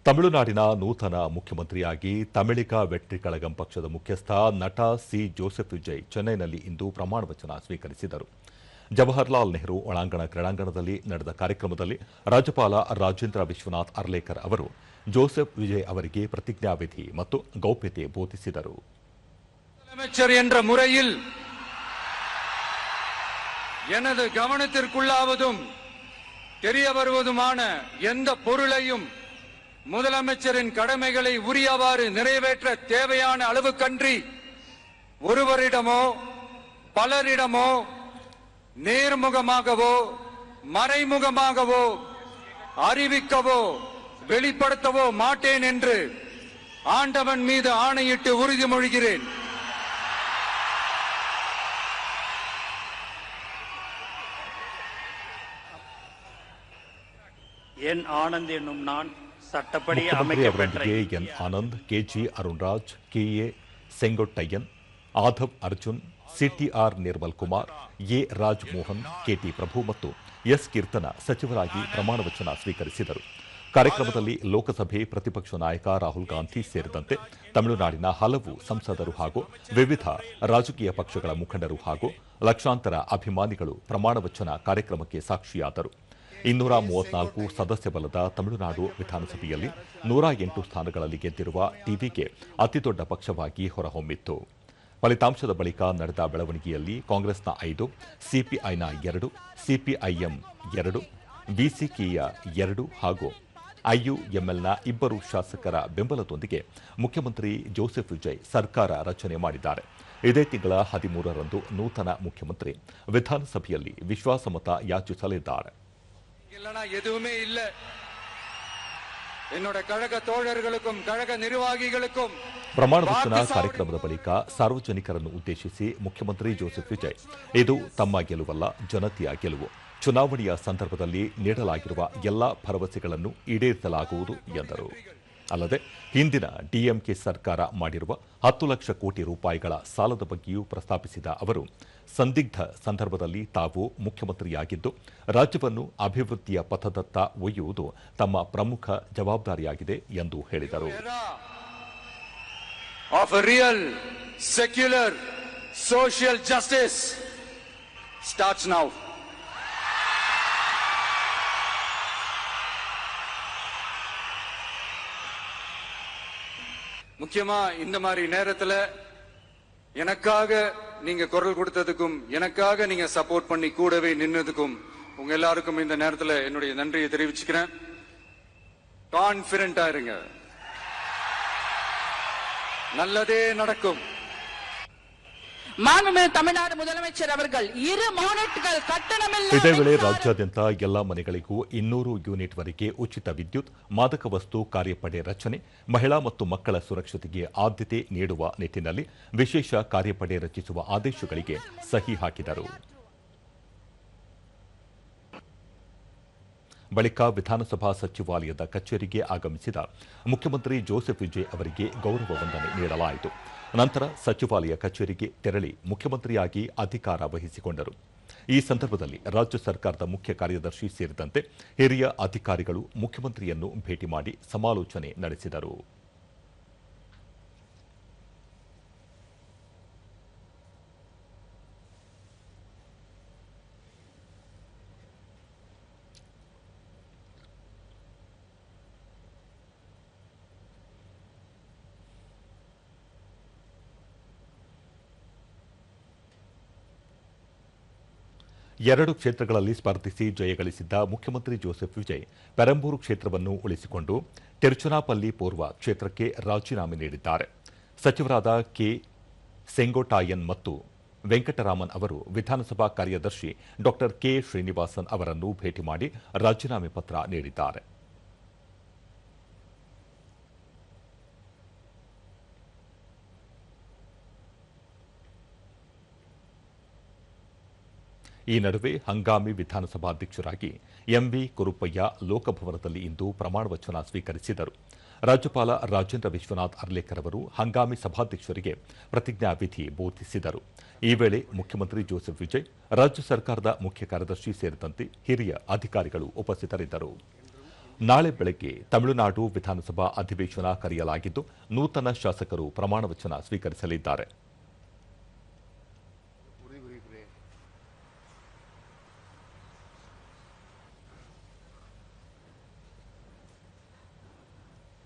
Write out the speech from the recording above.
ತಮಿಳುನಾಡಿನ ನೂತನ ಮುಖ್ಯಮಂತ್ರಿಯಾಗಿ ತಮಿಳಿಕ ವೆಟ್ರಿ ಕಳಗಂ ಪಕ್ಷದ ಮುಖ್ಯಸ್ಥ ನಟ ಸಿ ಜೋಸೆಫ್ ವಿಜಯ್ ಚೆನ್ನೈನಲ್ಲಿ ಇಂದು ಪ್ರಮಾಣ ವಚನ ಸ್ವೀಕರಿಸಿದರು. ಜವಾಹರಲಾಲ್ ನೆಹರು ಒಳಾಂಗಣ ಕ್ರೀಡಾಂಗಣದಲ್ಲಿ ನಡೆದ ಕಾರ್ಯಕ್ರಮದಲ್ಲಿ ರಾಜ್ಯಪಾಲ ರಾಜೇಂದ್ರ ವಿಶ್ವನಾಥ್ ಅರ್ಲೇಕರ್ ಅವರು ಜೋಸೆಫ್ ವಿಜಯ್ ಅವರಿಗೆ ಪ್ರತಿಜ್ಞಾವಿಧಿ ಮತ್ತು ಗೌಪ್ಯತೆ ಬೋಧಿಸಿದರು. முதலமைச்சர் என்ற முறையில் எனது கவனத்திற்குள்ளாவதும் தெரிய வருவதுமான எந்த பொருளையும் முதலமைச்சரின் கடமைகளை உரியவாறு நிறைவேற்ற தேவையான அளவுக்கன்றி ஒருவரிடமோ பலரிடமோ நேர்முகமாகவோ மறைமுகமாகவோ அறிவிக்கவோ வெளிப்படுத்தவோ மாட்டேன் என்று ஆண்டவன் மீது ஆணையிட்டு உறுதிமொழிகிறேன். என் ஆனந்த் என்னும் நான் சட்டப்படி ಮುಖ್ಯಮಂತ್ರಿಯವರೊಂದಿಗೆ N Anand, KG Arunraj, KA Sengottaiyan, Aadhav Arjun, CTR Nirmal Kumar, A Raj Mohan, KT Prabhu ಮತ್ತು ಎಸ್ ಕೀರ್ತನ ಸಚಿವರಾಗಿ ಪ್ರಮಾಣ ವಚನ ಸ್ವೀಕರಿಸಿದರು. ಕಾರ್ಯಕ್ರಮದಲ್ಲಿ ಲೋಕಸಭೆ ಪ್ರತಿಪಕ್ಷ ನಾಯಕ ರಾಹುಲ್ ಗಾಂಧಿ ಸೇರಿದಂತೆ ತಮಿಳುನಾಡಿನ ಹಲವು ಸಂಸದರು ಹಾಗೂ ವಿವಿಧ ರಾಜಕೀಯ ಪಕ್ಷಗಳ ಮುಖಂಡರು ಹಾಗೂ ಲಕ್ಷಾಂತರ ಅಭಿಮಾನಿಗಳು ಪ್ರಮಾಣ ವಚನ ಕಾರ್ಯಕ್ರಮಕ್ಕೆ ಸಾಕ್ಷಿಯಾದರು. 234 ಸದಸ್ಯ ಬಲದ ತಮಿಳುನಾಡು ವಿಧಾನಸಭೆಯಲ್ಲಿ 108 ಸ್ಥಾನಗಳಲ್ಲಿ ಗೆದ್ದಿರುವ ಟಿವಿಕೆ ಅತಿದೊಡ್ಡ ಪಕ್ಷವಾಗಿ ಹೊರಹೊಮ್ಮಿತ್ತು. ಫಲಿತಾಂಶದ ಬಳಿಕ ನಡೆದ ಬೆಳವಣಿಗೆಯಲ್ಲಿ ಕಾಂಗ್ರೆಸ್ನ 5, ಸಿಪಿಐನ 2, ಸಿಪಿಐಎಂ 2, ಬಿಸಿಕೆಯ 2 ಹಾಗೂ ಐಯುಎಂಎಲ್ನ 2 ಶಾಸಕರ ಬೆಂಬಲದೊಂದಿಗೆ ಮುಖ್ಯಮಂತ್ರಿ ಜೋಸೆಫ್ ವಿಜಯ್ ಸರ್ಕಾರ ರಚನೆ ಮಾಡಿದ್ದಾರೆ. ಇದೇ ತಿಂಗಳ 13ರಂದು ನೂತನ ಮುಖ್ಯಮಂತ್ರಿ ವಿಧಾನಸಭೆಯಲ್ಲಿ ವಿಶ್ವಾಸಮತ ಯಾಚಿಸಲಿದ್ದಾರೆ. எதுவுமே இல்ல. என்னோட கழக தோழர்களுக்கும் கழக நிர்வாகிகளுக்கும் ಪ್ರಮಾಣ ವಚನ ಕಾರ್ಯಕ್ರಮದ ಬಳಿಕ ಸಾರ್ವಜನಿಕರನ್ನು ಉದ್ದೇಶಿಸಿ ಮುಖ್ಯಮಂತ್ರಿ ಜೋಸೆಫ್ ವಿಜಯ್ ಇದು ತಮ್ಮ ಗೆಲುವಲ್ಲ, ಜನತೆಯ ಗೆಲುವು. ಚುನಾವಣೆಯ ಸಂದರ್ಭದಲ್ಲಿ ನೀಡಲಾಗಿರುವ ಎಲ್ಲಾ ಭರವಸೆಗಳನ್ನು ಈಡೇರಿಸಲಾಗುವುದು ಎಂದರು. ಅಲ್ಲದೆ ಹಿಂದಿನ ಡಿಎಂಕೆ ಸರ್ಕಾರ ಮಾಡಿರುವ 10 ಲಕ್ಷ ಕೋಟಿ ರೂಪಾಯಿಗಳ ಸಾಲದ ಬಗ್ಗೆಯೂ ಪ್ರಸ್ತಾಪಿಸಿದ ಅವರು ಸಂದಿಗ್ಧ ಸಂದರ್ಭದಲ್ಲಿ ತಾವು ಮುಖ್ಯಮಂತ್ರಿಯಾಗಿದ್ದು ರಾಜ್ಯವನ್ನು ಅಭಿವೃದ್ಧಿಯ ಪಥದತ್ತ ಒಯ್ಯುವುದು ತಮ್ಮ ಪ್ರಮುಖ ಜವಾಬ್ದಾರಿಯಾಗಿದೆ ಎಂದು ಹೇಳಿದರು. Of a real secular social justice starts now. முக்கியமா இந்த மாதிரி நேரத்துல எனக்காக நீங்க குரல் கொடுத்ததுக்கும் எனக்காக நீங்க சப்போர்ட் பண்ணி கூடவே நின்னதுக்கும் உங்க எல்லாருக்கும் இந்த நேரத்துல என்னுடைய நன்றியை தெரிவிச்சுக்கிறேன். கான்ஃபிடென்ட்டா இருங்க, நல்லதே நடக்கும். ತಮಿಳುನಾಡು முதலமைச்சர் அவர்கள் 2 ಯೂನಿಟ್ಗಳು ಕಟ್ಟಣವಿಲ್ಲ. ಇದೇ ವೇಳೆ ರಾಜ್ಯಾದ್ಯಂತ ಎಲ್ಲಾ ಮನೆಗಳಿಗೂ 200 ಯೂನಿಟ್ ವರೆಗೆ ಉಚಿತ ವಿದ್ಯುತ್, ಮಾದಕ ವಸ್ತು ಕಾರ್ಯಪಡೆ ರಚನೆ, ಮಹಿಳಾ ಮತ್ತು ಮಕ್ಕಳ ಸುರಕ್ಷತೆಗೆ ಆದ್ಯತೆ ನೀಡುವ ನಿಟ್ಟಿನಲ್ಲಿ ವಿಶೇಷ ಕಾರ್ಯಪಡೆ ರಚಿಸುವ ಆದೇಶಗಳಿಗೆ ಸಹಿ ಹಾಕಿದರು. ಬಳಿಕ ವಿಧಾನಸಭಾ ಸಚಿವಾಲಯದ ಕಚೇರಿಗೆ ಆಗಮಿಸಿದ ಮುಖ್ಯಮಂತ್ರಿ ಜೋಸೆಫ್ ವಿಜಯ್ ಅವರಿಗೆ ಗೌರವ ವಂದನೆ ನೀಡಲಾಯಿತು. ನಂತರ ಸಚಿವಾಲಯ ಕಚೇರಿಗೆ ತೆರಳಿ ಮುಖ್ಯಮಂತ್ರಿಯಾಗಿ ಅಧಿಕಾರ ವಹಿಸಿಕೊಂಡರು. ಈ ಸಂದರ್ಭದಲ್ಲಿ ರಾಜ್ಯ ಸರ್ಕಾರದ ಮುಖ್ಯ ಕಾರ್ಯದರ್ಶಿ ಸೇರಿದಂತೆ ಹಿರಿಯ ಅಧಿಕಾರಿಗಳು ಮುಖ್ಯಮಂತ್ರಿಯನ್ನು ಭೇಟಿ ಮಾಡಿ ಸಮಾಲೋಚನೆ ನಡೆಸಿದರು. ಎರಡು ಕ್ಷೇತ್ರಗಳಲ್ಲಿ ಸ್ಪರ್ಧಿಸಿ ಜಯಗಳಿಸಿದ್ದ ಮುಖ್ಯಮಂತ್ರಿ ಜೋಸೆಫ್ ವಿಜಯ್ ಪೆರಂಬೂರು ಕ್ಷೇತ್ರವನ್ನು ಉಳಿಸಿಕೊಂಡು ತಿರುಚನಾಪಲ್ಲಿ ಪೂರ್ವ ಕ್ಷೇತ್ರಕ್ಕೆ ರಾಜೀನಾಮೆ ನೀಡಿದ್ದಾರೆ. ಸಚಿವರಾದ ಕೆ ಸೆಂಗೊಟ್ಟಾಯನ್ ಮತ್ತು ವೆಂಕಟರಾಮನ್ ಅವರು ವಿಧಾನಸಭಾ ಕಾರ್ಯದರ್ಶಿ ಡಾ ಕೆ ಶ್ರೀನಿವಾಸನ್ ಅವರನ್ನು ಭೇಟಿ ಮಾಡಿ ರಾಜೀನಾಮೆ ಪತ್ರ ನೀಡಿದ್ದಾರೆ. ಈ ನಡುವೆ ಹಂಗಾಮಿ ವಿಧಾನಸಭಾಧ್ಯಕ್ಷರಾಗಿ ಎಂವಿ ಕುರುಪಯ್ಯ ಲೋಕಭವನದಲ್ಲಿ ಇಂದು ಪ್ರಮಾಣ ವಚನ ಸ್ವೀಕರಿಸಿದರು. ರಾಜ್ಯಪಾಲ ರಾಜೇಂದ್ರ ವಿಶ್ವನಾಥ್ ಅರ್ಲೇಕರ್ ಅವರು ಹಂಗಾಮಿ ಸಭಾಧ್ಯಕ್ಷರಿಗೆ ಪ್ರತಿಜ್ಞಾವಿಧಿ ಬೋಧಿಸಿದರು. ಈ ವೇಳೆ ಮುಖ್ಯಮಂತ್ರಿ ಜೋಸೆಫ್ ವಿಜಯ್, ರಾಜ್ಯ ಸರ್ಕಾರದ ಮುಖ್ಯ ಕಾರ್ಯದರ್ಶಿ ಸೇರಿದಂತೆ ಹಿರಿಯ ಅಧಿಕಾರಿಗಳು ಉಪಸ್ಥಿತರಿದ್ದರು. ನಾಳೆ ಬೆಳಗ್ಗೆ ತಮಿಳುನಾಡು ವಿಧಾನಸಭಾ ಅಧಿವೇಶನ ಕರೆಯಲಾಗಿದ್ದು ನೂತನ ಶಾಸಕರು ಪ್ರಮಾಣ ವಚನ ಸ್ವೀಕರಿಸಲಿದ್ದಾರೆ.